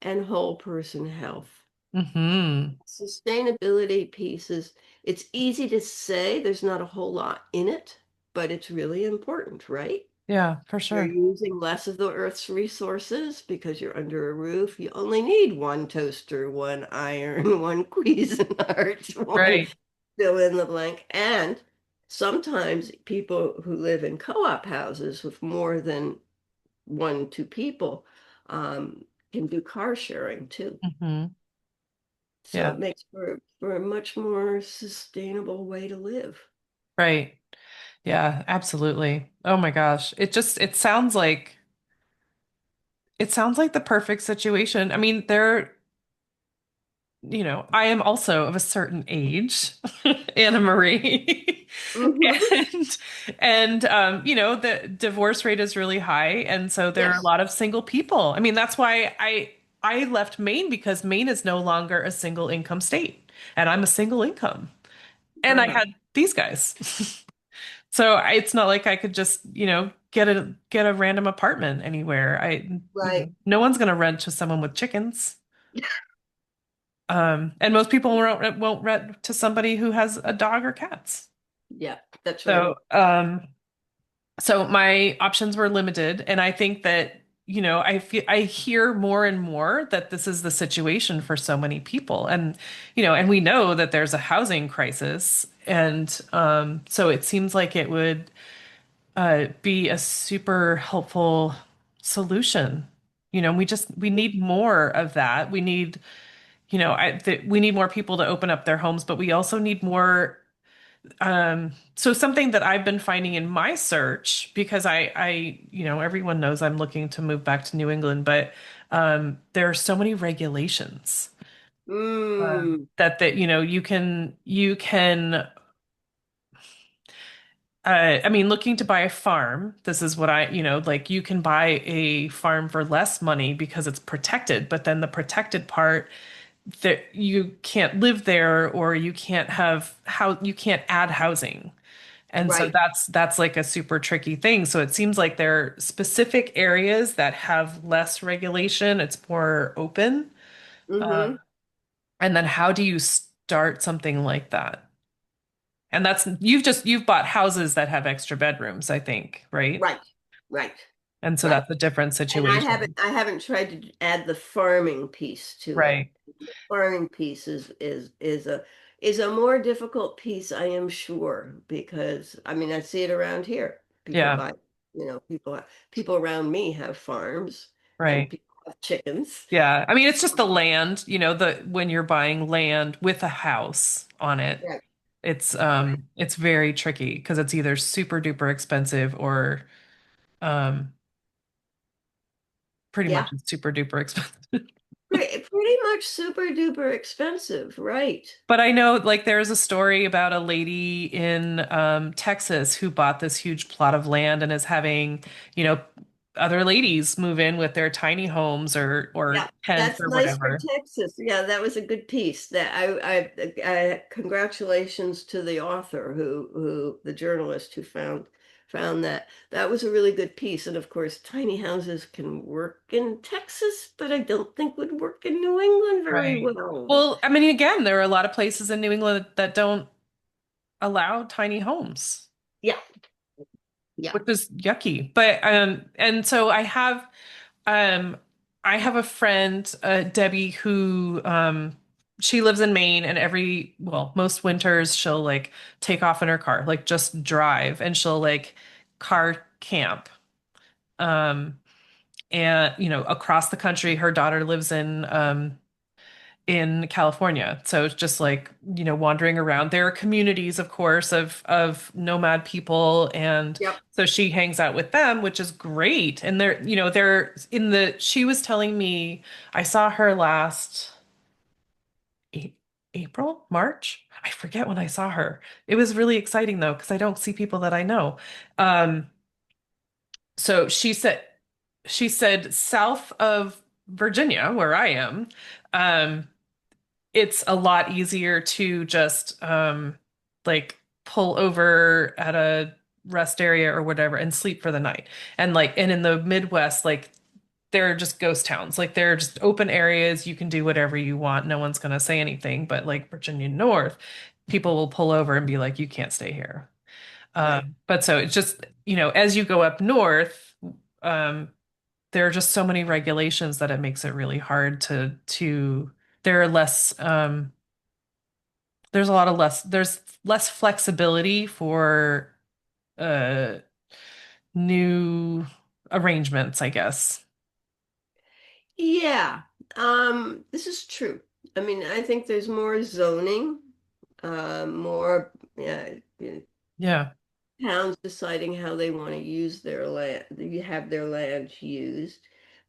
and whole person health. Mm-hmm. Sustainability pieces, it's easy to say, there's not a whole lot in it, but it's really important, right? Yeah, for You're sure. using less of the earth's resources because you're under a roof. You only need one toaster, one iron, one Cuisinart, one Right. fill in the blank. And sometimes people who live in co-op houses with more than one, two people can do car sharing too. Mm-hmm. So Yeah. it makes for a much more sustainable way to live. Right. Yeah, absolutely. Oh my gosh. It sounds like the perfect situation. I mean, I am also of a certain age, Anna Marie. Hmm. And the divorce rate is really high, and so there are a Yes. lot of single people. I mean, that's why I left Maine because Maine is no longer a single income state, and I'm a single income. And I Uh-huh. had these guys. So it's not like I could just, get a random apartment anywhere. Right. No one's going to rent to someone with chickens. And most people won't rent to somebody who has a dog or cats. Yeah, that's right. So, so my options were limited, and I think that, I hear more and more that this is the situation for so many people, and we know that there's a housing crisis, and so it seems like it would be a super helpful solution. We need more of that. We need, we need more people to open up their homes, but we also need more. So something that I've been finding in my search, because everyone knows I'm looking to move back to New England, but there are so many regulations Mm, that you can I mean, looking to buy a farm, this is what like you can buy a farm for less money because it's protected, but then the protected part that you can't live there, or you can't have how you can't add housing. And so right. that's like a super tricky thing. So it seems like there are specific areas that have less regulation, it's more open. Hmm. Um, and then how do you start something like that? And that's you've bought houses that have extra bedrooms, I think, right? Right. Right. And so Right. that's a different And situation. I haven't tried to add the farming piece to it. Right. The farming piece is a more difficult piece, I am sure, because I mean I see it around here. People Yeah. buy, people around me have farms and Right. people have chickens. Yeah. I mean, it's just the land, the when you're buying land with a house on it, Right. it's very tricky because it's either super duper expensive or um pretty much Yeah. it's super duper expensive. Pretty much super duper expensive, right? But I know, like, there's a story about a lady in Texas who bought this huge plot of land and is having, you know, other ladies move in with their tiny homes or Yeah, tents that's or nice for whatever. Texas. Yeah, that was a good piece. That I congratulations to the author who the journalist who found that. That was a really good piece. And of course, tiny houses can work in Texas, but I don't think would work in New England very Right. well. Well, I mean, again, there are a lot of places in New England that don't allow tiny homes, Yeah, yeah, which is yucky. But and so um I have a friend, Debbie, who she lives in Maine, and most winters she'll like take off in her car, like just drive, and she'll like car camp. Um and across the country. Her daughter lives in California. So it's just like, wandering around. There are communities, of course, of nomad people, and yep. so she hangs out with them, which is great. And they're in the she was telling me I saw her last A- April, March. I forget when I saw her. It was really exciting though, because I don't see people that I know. Um, so she said south of Virginia, where I am, um, it's a lot easier to just like pull over at a rest area or whatever and sleep for the night. And in the Midwest, like they're just ghost towns. Like they're just open areas. You can do whatever you want. No one's going to say anything. But like Virginia North, people will pull over and be like, you can't stay here. Right. But so it's just, as you go up north, um, there are just so many regulations that it makes it really hard there are less, there's less flexibility for uh, new arrangements, I guess. Yeah, this is true. I mean, I think there's more zoning, more Yeah. towns deciding how they want to use their land, you have their land used.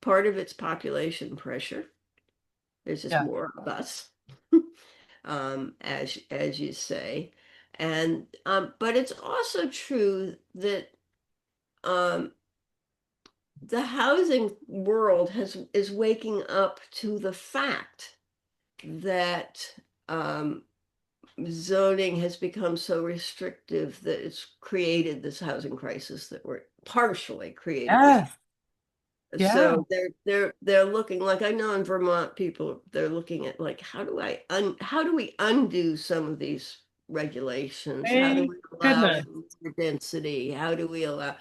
Part of it's population pressure. There's just Yeah. more of us, as you say. And but it's also true that um the housing world is waking up to the fact that um, zoning has become so restrictive that it's created this housing crisis that we're partially created this. Yes. Yeah. So they're looking like I know in Vermont people they're looking at like how do we undo some of these regulations? How do Thank we allow goodness. for more density? How do we allow?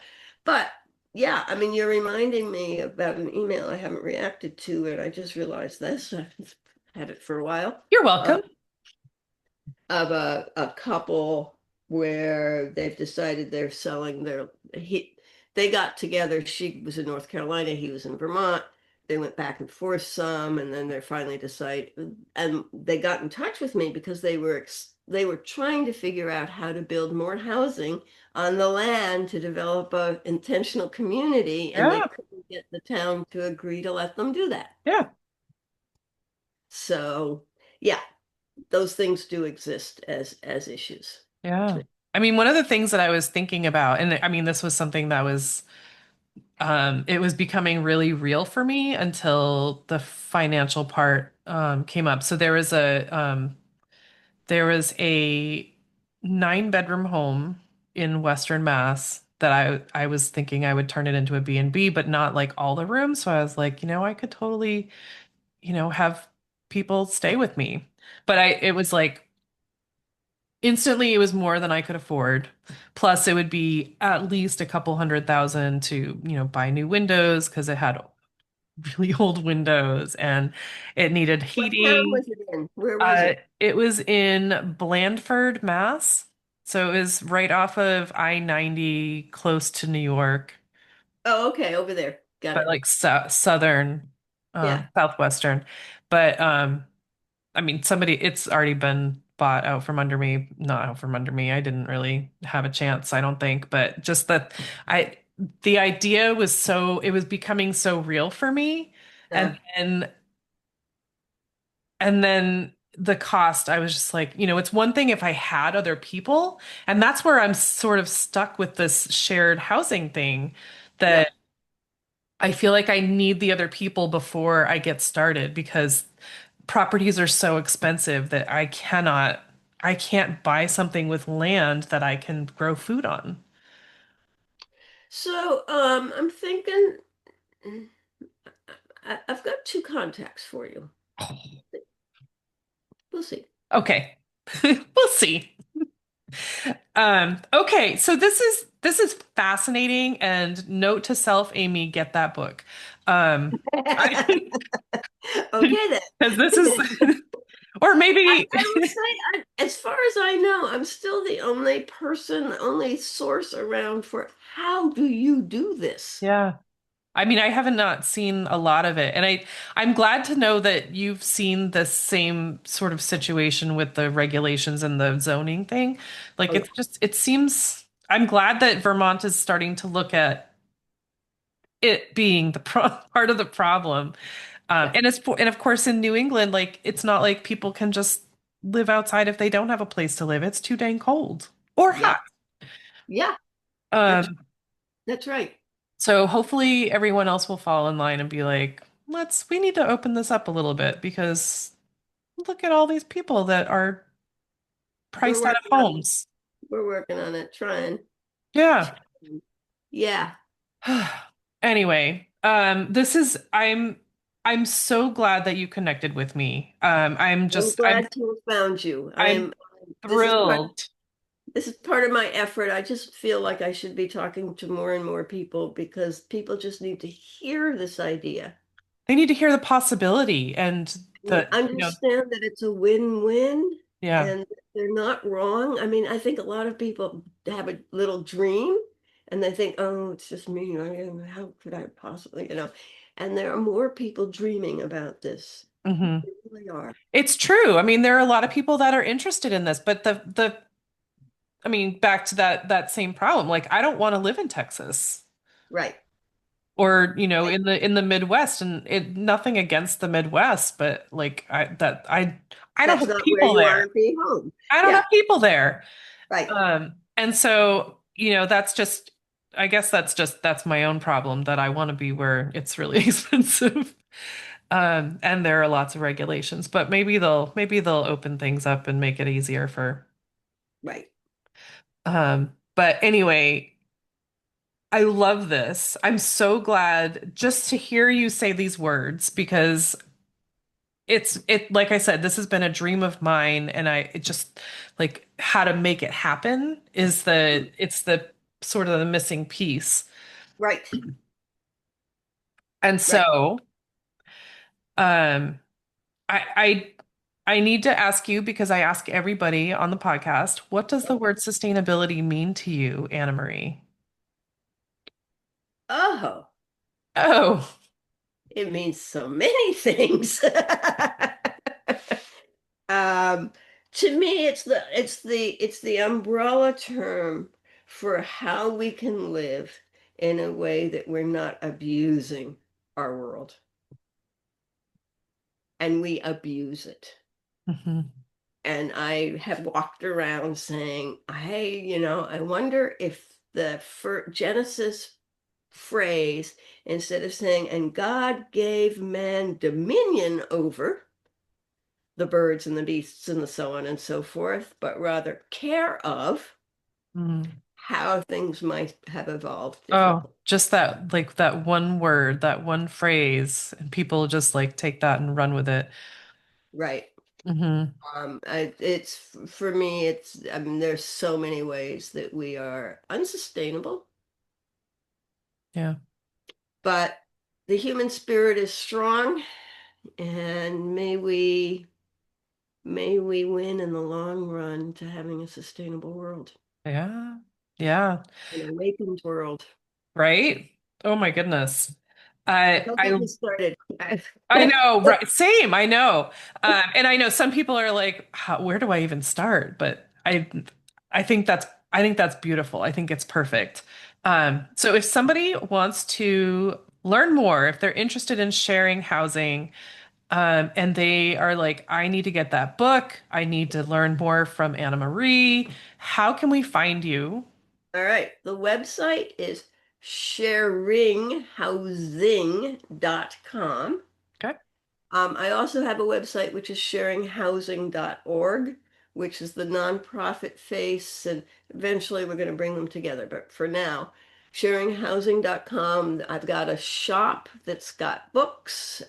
But yeah, I mean you're reminding me about an email I haven't reacted to, and I just realized this. I've had it for a while. You're Uh, welcome. of a couple where they've decided they're selling they got together. She was in North Carolina, he was in Vermont. They went back and forth some, and then they finally decided, and they got in touch with me because they were trying to figure out how to build more housing on the land to develop a intentional community, and they Yeah. couldn't get the town to agree to let them do that. Yeah. So yeah, those things do exist as issues. Yeah. I mean, one of the things that I was thinking about, and I mean, this was something that it was becoming really real for me until the financial part, came up. So there was a 9 bedroom home in Western Mass that I was thinking I would turn it into a B&B, but not like all the rooms. So I was like, I could totally, have people stay with me. But it was like instantly it was more than I could afford. Plus it would be at least a couple 100,000 to, buy new windows because it had really old windows and it needed What town heating. was it in? Where was it? It was in Blandford, Mass. So it was right off of I-90, close to New York, Oh, okay, over there. Got but it. like southern, Yeah. southwestern. But I mean, it's already been bought out from under me, not out from under me. I didn't really have a chance, I don't think, but just that I, the idea was it was becoming so real for me. And Yeah. then And then the cost, I was just like, it's one thing if I had other people, and that's where I'm sort of stuck with this shared housing thing Yeah. that I feel like I need the other people before I get started because properties are so expensive that I can't buy something with land that I can grow food on. So, I'm thinking I've got two contacts for you. We'll see. Okay. We'll see. Okay, so this is fascinating and note to self, Amy, get that book. I Okay because this is then. or maybe I will say, as far as I know, I'm still the only person, the only source around for how do you do this? yeah. I mean, I haven't not seen a lot of it. And I'm glad to know that you've seen the same sort of situation with the regulations and the zoning thing. Like Oh yeah, it seems I'm glad that Vermont is starting to look at it being the part of the problem. yeah, And of course in New England, like it's not like people can just live outside if they don't have a place to live. It's too dang cold or yeah, hot. yeah. That's Um, that's right. so hopefully everyone else will fall in line and be like, we need to open this up a little bit because look at all these people that are We're priced out of working on homes. we're working on it, trying. Yeah. Yeah. Anyway, this is I'm so glad that you connected with me. I'm glad to have found you. I'm This is part thrilled. this is part of my effort. I just feel like I should be talking to more and more people because people just need to hear this idea They need to hear the possibility and and you know, understand that it's a win-win yeah. and they're not wrong. I mean, I think a lot of people have a little dream and they think, oh, it's just me. How could I possibly, And there are more people dreaming about this. Hmm. There really are. It's true. I mean, there are a lot of people that are interested in this, but the I mean, back to that same problem. Like, I don't want to live in Texas Right. or, Right. in the Midwest, and nothing against the Midwest, but like I don't That's have not where people you want there. to be home. I don't Yeah. have people there. Right. And so, that's just, I guess that's my own problem that I want to be where it's really expensive. And there are lots of regulations, but maybe they'll open things up and make it easier Right. but anyway, I love this. I'm so glad just to hear you say these words because like I said, this has been a dream of mine, and it just like how to make it happen is it's the sort of the missing piece. Right. And Right. so, um, I I need to ask you because I ask everybody on the podcast, what does the word sustainability mean to you, Anna Marie? Oh, Oh, it means so many things. Um, to me, it's the umbrella term for how we can live in a way that we're not abusing our world, and we abuse it. mhm, And I have walked around saying, hey, I wonder if the Genesis phrase, instead of saying, and God gave man dominion over the birds and the beasts and the so on and so forth, but rather care of mhm. how things might have evolved Oh, differently. just that one word, that one phrase, and people just like take that and run with it. Right. Hmm. It's for me, I mean, there's so many ways that we are unsustainable, Yeah. but the human spirit is strong, and may we win in the long run to having a sustainable world, Yeah. Yeah. an awakened world. Right? Oh my goodness. Don't get I me started. I know, right? Same, I know. And I know some people are like, where do I even start? But I think that's beautiful. I think it's perfect. So if somebody wants to learn more, if they're interested in sharing housing, and they are like, I need to get that book, I need to learn more from Anna Marie, how can we find you? All right. The website is sharinghousing.com. Okay. I also have a website which is sharinghousing.org, which is the nonprofit face, and eventually we're going to bring them together. But for now, sharinghousing.com. I've got a shop that's got books.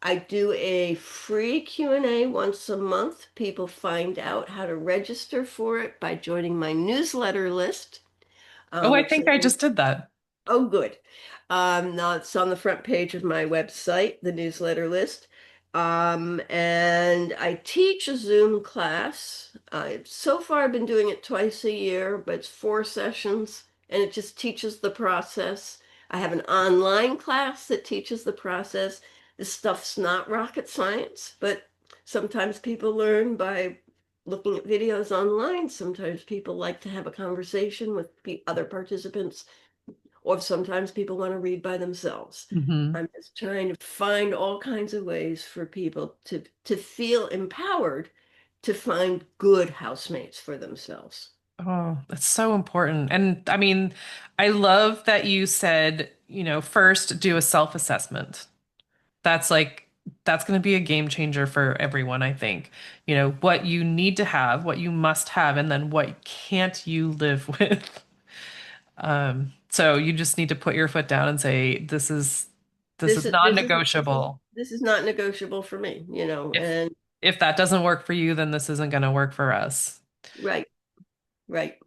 I do a free Q&A once a month. People find out how to register for it by joining my newsletter list, Oh, I which think I just did that. oh, good. Now it's on the front page of my website, the newsletter list. And I teach a Zoom class. So far, I've been doing it twice a year, but it's 4 sessions, and it just teaches the process. I have an online class that teaches the process. This stuff's not rocket science, but sometimes people learn by looking at videos online. Sometimes people like to have a conversation with other participants, or sometimes people want to read by themselves. Hmm. I'm just trying to find all kinds of ways for people to feel empowered to find good housemates for themselves. Oh, that's so important. And I mean, I love that you said, first do a self-assessment. That's like, that's going to be a game changer for everyone, I think. What you need to have, what you must have, and then what can't you live with. So you just need to put your foot down and say, this is non-negotiable. This is not negotiable for me, If and if that doesn't work for you, then this isn't going to work for us. right, right.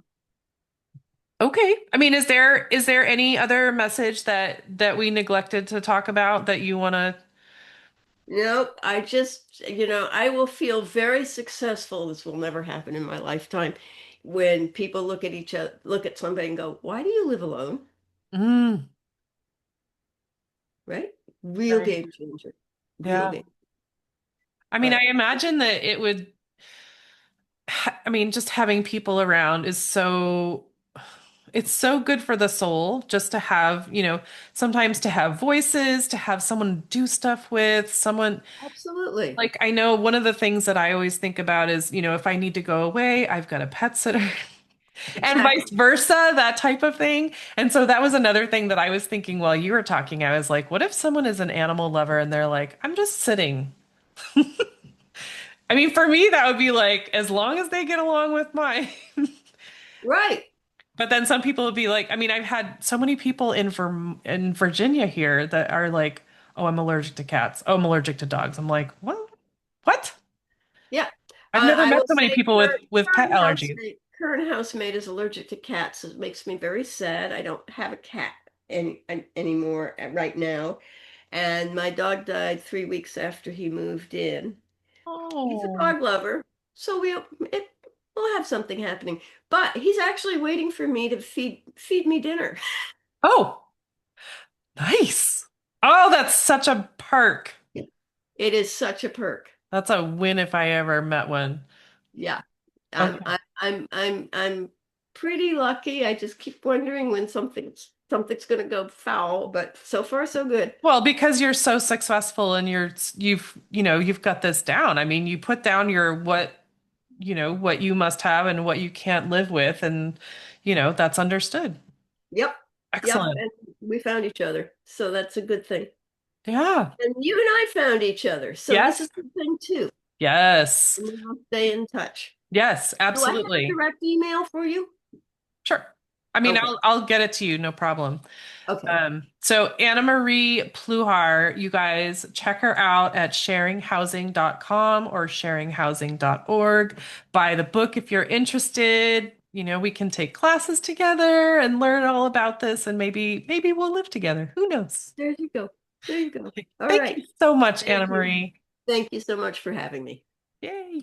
Okay. I mean, is there any other message that we neglected to talk about that you want to? Nope, I just, I will feel very successful. This will never happen in my lifetime. When people look at each other, look at somebody and go, "Why do you live alone?" Mm, Right? Real very, game changer. Real yeah. game. I mean, I But imagine that it would, I mean, just having people around is it's so good for the soul just to have, sometimes to have voices, to have someone to do stuff with, someone absolutely. like I know one of the things that I always think about is, if I need to go away, I've got a pet sitter. And Exactly. vice versa, that type of thing. And so that was another thing that I was thinking while you were talking. I was like, what if someone is an animal lover and they're like, I'm just sitting? I mean, for me, that would be like, as long as they get along with mine. Right. But then some people would be like, I mean, I've had so many people in Virginia here that are like, oh, I'm allergic to cats. Oh, I'm allergic to dogs. I'm like, what? What? Yeah. I've never I met will so many say people with pet allergies. current housemate is allergic to cats. It makes me very sad. I don't have a cat anymore right now. And my dog died 3 weeks after he moved in. He's a Oh. dog lover, so we'll have something happening. But he's actually waiting for me to feed me dinner. Oh, nice. Oh, that's such a perk. It is such a perk. That's a win if I ever met one. Yeah. Okay. I'm pretty lucky. I just keep wondering when something's gonna go foul, but so far so good. Well, because you're so successful and you've got this down. I mean, you put down your what you must have and what you can't live with and that's understood. Yep. Yep. Excellent. And we found each other. So that's a good thing. Yeah. And you and I found each other. So this Yes. is a good thing too. Yes. And we'll stay in touch. Yes, Do I have a absolutely. direct email for you? Sure. I mean, Okay. I'll get it to you, no problem. Okay. So Annamarie Pluhar, you guys check her out at sharinghousing.com or sharinghousing.org. Buy the book if you're interested. We can take classes together and learn all about this and maybe we'll live together. Who knows? There you go. There you go. All Thank you right. so much, Thank you. Annamarie. Thank you so much for having me. Yay.